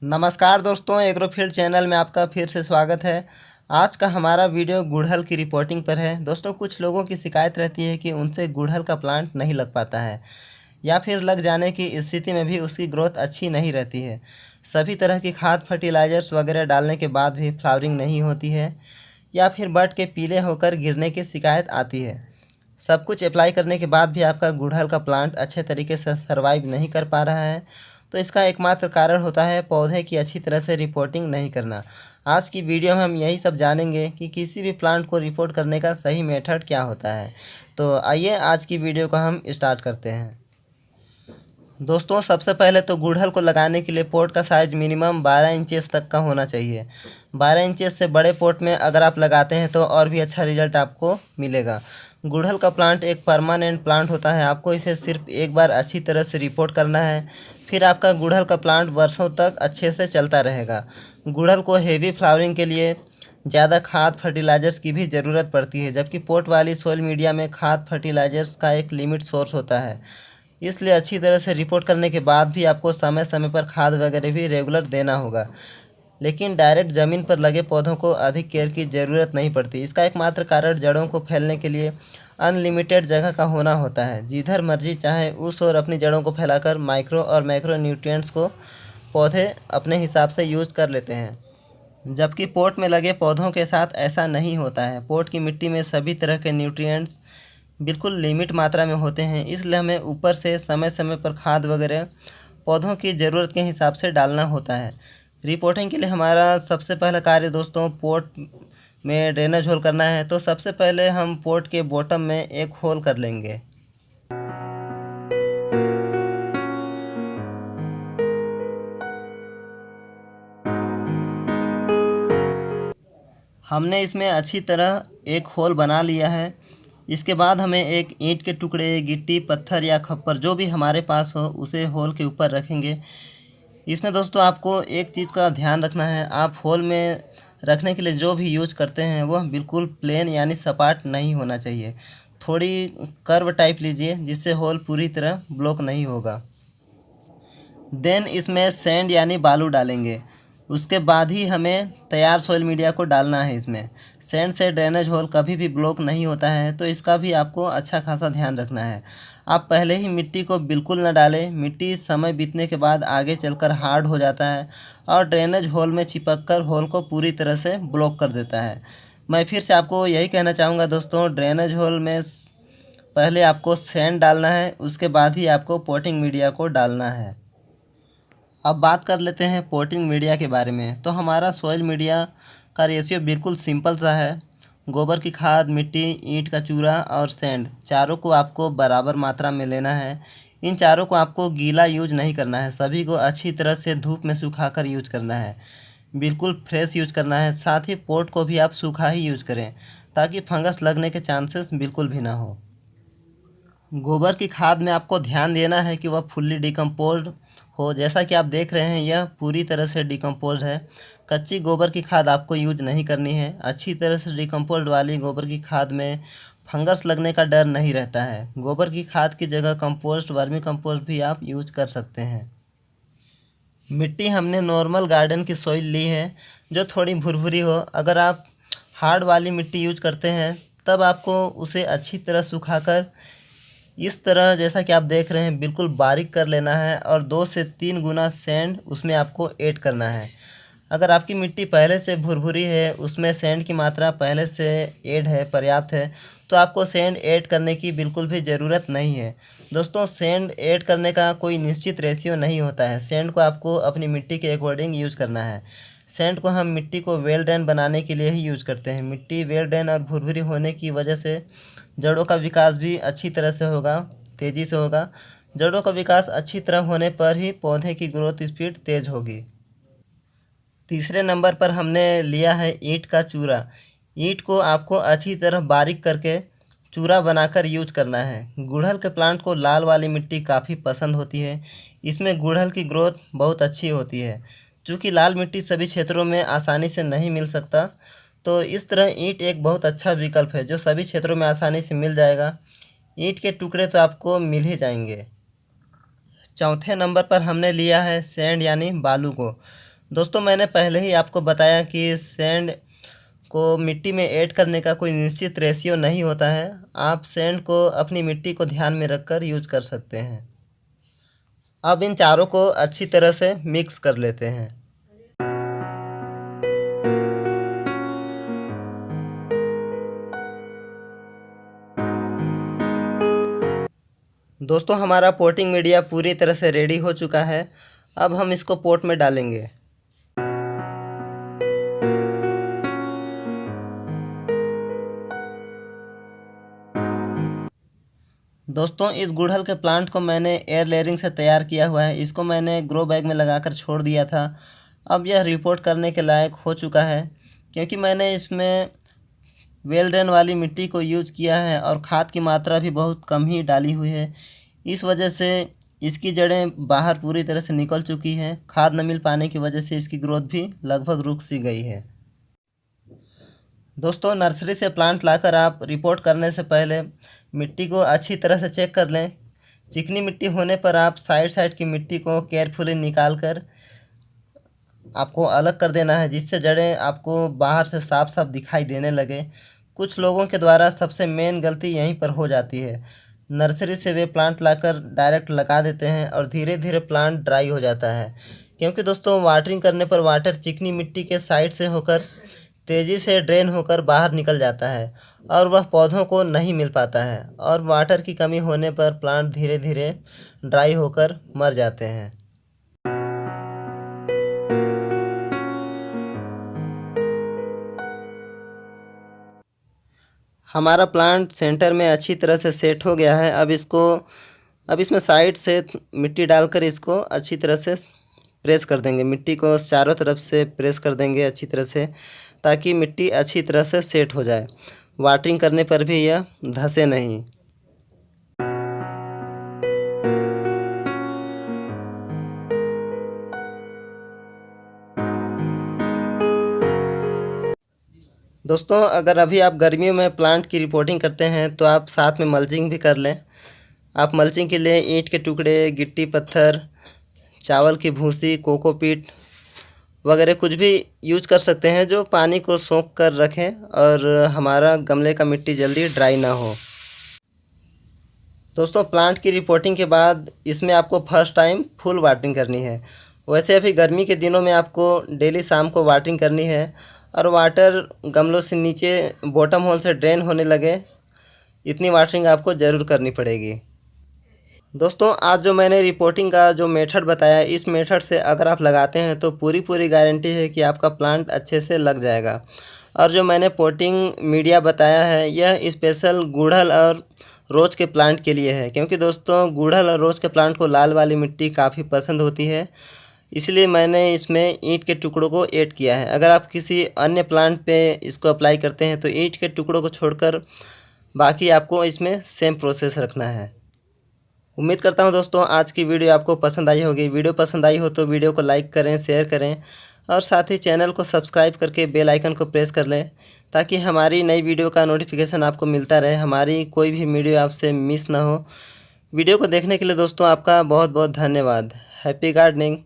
नमस्कार दोस्तों, एग्रोफील्ड चैनल में आपका फिर से स्वागत है। आज का हमारा वीडियो गुड़हल की रिपोर्टिंग पर है। दोस्तों, कुछ लोगों की शिकायत रहती है कि उनसे गुड़हल का प्लांट नहीं लग पाता है या फिर लग जाने की स्थिति में भी उसकी ग्रोथ अच्छी नहीं रहती है। सभी तरह की खाद फर्टिलाइज़र्स वगैरह डालने के बाद भी फ्लावरिंग नहीं होती है या फिर बड के पीले होकर गिरने की शिकायत आती है। सब कुछ अप्लाई करने के बाद भी आपका गुड़हल का प्लांट अच्छे तरीके से सर्वाइव नहीं कर पा रहा है, तो इसका एकमात्र कारण होता है पौधे की अच्छी तरह से रिपोर्टिंग नहीं करना। आज की वीडियो में हम यही सब जानेंगे कि किसी भी प्लांट को रिपोर्ट करने का सही मेथड क्या होता है। तो आइए आज की वीडियो को हम स्टार्ट करते हैं। दोस्तों, सबसे पहले तो गुड़हल को लगाने के लिए पोट का साइज़ मिनिमम 12 इंचेस तक का होना चाहिए। 12 इंचेस से बड़े पोट में अगर आप लगाते हैं तो और भी अच्छा रिजल्ट आपको मिलेगा। गुड़हल का प्लांट एक परमानेंट प्लांट होता है। आपको इसे सिर्फ एक बार अच्छी तरह से रिपोर्ट करना है, फिर आपका गुड़हल का प्लांट वर्षों तक अच्छे से चलता रहेगा। गुड़हल को हेवी फ्लावरिंग के लिए ज़्यादा खाद फर्टिलाइज़र्स की भी ज़रूरत पड़ती है, जबकि पोट वाली सोइल मीडिया में खाद फर्टिलाइज़र्स का एक लिमिट सोर्स होता है। इसलिए अच्छी तरह से रिपोर्ट करने के बाद भी आपको समय समय पर खाद वगैरह भी रेगुलर देना होगा। लेकिन डायरेक्ट ज़मीन पर लगे पौधों को अधिक केयर की ज़रूरत नहीं पड़ती। इसका एकमात्र कारण जड़ों को फैलने के लिए अनलिमिटेड जगह का होना होता है। जिधर मर्जी चाहे उस ओर अपनी जड़ों को फैलाकर माइक्रो और मैक्रो न्यूट्रिएंट्स को पौधे अपने हिसाब से यूज कर लेते हैं, जबकि पोट में लगे पौधों के साथ ऐसा नहीं होता है। पोट की मिट्टी में सभी तरह के न्यूट्रिएंट्स बिल्कुल लिमिट मात्रा में होते हैं, इसलिए हमें ऊपर से समय समय पर खाद वगैरह पौधों की ज़रूरत के हिसाब से डालना होता है। रिपोर्टिंग के लिए हमारा सबसे पहला कार्य दोस्तों पोट में ड्रेनेज होल करना है। तो सबसे पहले हम पोट के बॉटम में एक होल कर लेंगे। हमने इसमें अच्छी तरह एक होल बना लिया है। इसके बाद हमें एक ईंट के टुकड़े, गिट्टी, पत्थर या खप्पर जो भी हमारे पास हो उसे होल के ऊपर रखेंगे। इसमें दोस्तों आपको एक चीज़ का ध्यान रखना है, आप होल में रखने के लिए जो भी यूज करते हैं वह बिल्कुल प्लेन यानी सपाट नहीं होना चाहिए। थोड़ी कर्व टाइप लीजिए जिससे होल पूरी तरह ब्लॉक नहीं होगा। देन इसमें सैंड यानी बालू डालेंगे। उसके बाद ही हमें तैयार सोइल मीडिया को डालना है। इसमें सैंड से ड्रेनेज होल कभी भी ब्लॉक नहीं होता है, तो इसका भी आपको अच्छा खासा ध्यान रखना है। आप पहले ही मिट्टी को बिल्कुल न डालें। मिट्टी समय बीतने के बाद आगे चलकर हार्ड हो जाता है और ड्रेनेज होल में चिपक कर होल को पूरी तरह से ब्लॉक कर देता है। मैं फिर से आपको यही कहना चाहूँगा दोस्तों, ड्रेनेज होल में पहले आपको सैंड डालना है, उसके बाद ही आपको पोटिंग मीडिया को डालना है। अब बात कर लेते हैं पोटिंग मीडिया के बारे में। तो हमारा सॉइल मीडिया का रेशियो बिल्कुल सिंपल सा है। गोबर की खाद, मिट्टी, ईंट का चूरा और सैंड, चारों को आपको बराबर मात्रा में लेना है। इन चारों को आपको गीला यूज नहीं करना है, सभी को अच्छी तरह से धूप में सुखाकर यूज करना है। बिल्कुल फ्रेश यूज करना है। साथ ही पोट को भी आप सूखा ही यूज करें ताकि फंगस लगने के चांसेस बिल्कुल भी ना हो। गोबर की खाद में आपको ध्यान देना है कि वह फुल्ली डिकम्पोज्ड हो। जैसा कि आप देख रहे हैं यह पूरी तरह से डिकम्पोज्ड है। कच्ची गोबर की खाद आपको यूज नहीं करनी है। अच्छी तरह से डिकम्पोज्ड वाली गोबर की खाद में फंगस लगने का डर नहीं रहता है। गोबर की खाद की जगह कंपोस्ट, वर्मी कंपोस्ट भी आप यूज कर सकते हैं। मिट्टी हमने नॉर्मल गार्डन की सॉइल ली है जो थोड़ी भुरभुरी हो। अगर आप हार्ड वाली मिट्टी यूज करते हैं तब आपको उसे अच्छी तरह सुखाकर इस तरह जैसा कि आप देख रहे हैं बिल्कुल बारीक कर लेना है और 2 से 3 गुना सैंड उसमें आपको ऐड करना है। अगर आपकी मिट्टी पहले से भुरभुरी है, उसमें सैंड की मात्रा पहले से ऐड है, पर्याप्त है, तो आपको सैंड ऐड करने की बिल्कुल भी ज़रूरत नहीं है। दोस्तों, सैंड ऐड करने का कोई निश्चित रेशियो नहीं होता है। सैंड को आपको अपनी मिट्टी के अकॉर्डिंग यूज़ करना है। सैंड को हम मिट्टी को वेल ड्रेन बनाने के लिए ही यूज़ करते हैं। मिट्टी वेल ड्रेन और भुरभुरी होने की वजह से जड़ों का विकास भी अच्छी तरह से होगा, तेज़ी से होगा। जड़ों का विकास अच्छी तरह होने पर ही पौधे की ग्रोथ स्पीड तेज़ होगी। तीसरे नंबर पर हमने लिया है ईंट का चूरा। ईंट को आपको अच्छी तरह बारीक करके चूरा बनाकर यूज करना है। गुड़हल के प्लांट को लाल वाली मिट्टी काफ़ी पसंद होती है। इसमें गुड़हल की ग्रोथ बहुत अच्छी होती है। चूँकि लाल मिट्टी सभी क्षेत्रों में आसानी से नहीं मिल सकता, तो इस तरह ईंट एक बहुत अच्छा विकल्प है जो सभी क्षेत्रों में आसानी से मिल जाएगा। ईंट के टुकड़े तो आपको मिल ही जाएंगे। चौथे नंबर पर हमने लिया है सैंड यानी बालू को। दोस्तों मैंने पहले ही आपको बताया कि सैंड को मिट्टी में ऐड करने का कोई निश्चित रेशियो नहीं होता है। आप सैंड को अपनी मिट्टी को ध्यान में रखकर यूज कर सकते हैं। अब इन चारों को अच्छी तरह से मिक्स कर लेते हैं। दोस्तों हमारा पोटिंग मीडिया पूरी तरह से रेडी हो चुका है। अब हम इसको पोट में डालेंगे। दोस्तों इस गुड़हल के प्लांट को मैंने एयर लेयरिंग से तैयार किया हुआ है। इसको मैंने ग्रो बैग में लगाकर छोड़ दिया था। अब यह रिपोर्ट करने के लायक हो चुका है, क्योंकि मैंने इसमें वेल ड्रेन वाली मिट्टी को यूज किया है और खाद की मात्रा भी बहुत कम ही डाली हुई है। इस वजह से इसकी जड़ें बाहर पूरी तरह से निकल चुकी हैं। खाद न मिल पाने की वजह से इसकी ग्रोथ भी लगभग रुक सी गई है। दोस्तों नर्सरी से प्लांट लाकर आप रिपोर्ट करने से पहले मिट्टी को अच्छी तरह से चेक कर लें। चिकनी मिट्टी होने पर आप साइड की मिट्टी को केयरफुली निकाल कर आपको अलग कर देना है, जिससे जड़ें आपको बाहर से साफ साफ दिखाई देने लगे। कुछ लोगों के द्वारा सबसे मेन गलती यहीं पर हो जाती है। नर्सरी से वे प्लांट लाकर डायरेक्ट लगा देते हैं और धीरे धीरे प्लांट ड्राई हो जाता है, क्योंकि दोस्तों वाटरिंग करने पर वाटर चिकनी मिट्टी के साइड से होकर तेज़ी से ड्रेन होकर बाहर निकल जाता है और वह पौधों को नहीं मिल पाता है, और वाटर की कमी होने पर प्लांट धीरे धीरे ड्राई होकर मर जाते हैं। हमारा प्लांट सेंटर में अच्छी तरह से सेट हो गया है। अब इसमें साइड से मिट्टी डालकर इसको अच्छी तरह से प्रेस कर देंगे। मिट्टी को चारों तरफ से प्रेस कर देंगे अच्छी तरह से, ताकि मिट्टी अच्छी तरह से सेट हो जाए। वाटरिंग करने पर भी यह धंसे नहीं। दोस्तों अगर अभी आप गर्मियों में प्लांट की रिपोर्टिंग करते हैं तो आप साथ में मल्चिंग भी कर लें। आप मल्चिंग के लिए ईंट के टुकड़े, गिट्टी पत्थर, चावल की भूसी, कोकोपीट वगैरह कुछ भी यूज कर सकते हैं, जो पानी को सोख कर रखें और हमारा गमले का मिट्टी जल्दी ड्राई ना हो। दोस्तों प्लांट की रिपोर्टिंग के बाद इसमें आपको फर्स्ट टाइम फुल वाटरिंग करनी है। वैसे अभी गर्मी के दिनों में आपको डेली शाम को वाटरिंग करनी है, और वाटर गमलों से नीचे बॉटम होल से ड्रेन होने लगे, इतनी वाटरिंग आपको ज़रूर करनी पड़ेगी। दोस्तों आज जो मैंने रिपोर्टिंग का जो मेथड बताया, इस मेथड से अगर आप लगाते हैं तो पूरी गारंटी है कि आपका प्लांट अच्छे से लग जाएगा। और जो मैंने पोटिंग मीडिया बताया है, यह स्पेशल गुड़हल और रोज़ के प्लांट के लिए है, क्योंकि दोस्तों गुड़हल और रोज़ के प्लांट को लाल वाली मिट्टी काफ़ी पसंद होती है, इसलिए मैंने इसमें ईंट के टुकड़ों को ऐड किया है। अगर आप किसी अन्य प्लांट पे इसको अप्लाई करते हैं तो ईंट के टुकड़ों को छोड़कर बाकी आपको इसमें सेम प्रोसेस रखना है। उम्मीद करता हूं दोस्तों आज की वीडियो आपको पसंद आई होगी। वीडियो पसंद आई हो तो वीडियो को लाइक करें, शेयर करें और साथ ही चैनल को सब्सक्राइब करके बेल आइकन को प्रेस कर लें, ताकि हमारी नई वीडियो का नोटिफिकेशन आपको मिलता रहे, हमारी कोई भी वीडियो आपसे मिस ना हो। वीडियो को देखने के लिए दोस्तों आपका बहुत बहुत धन्यवाद। Happy gardening.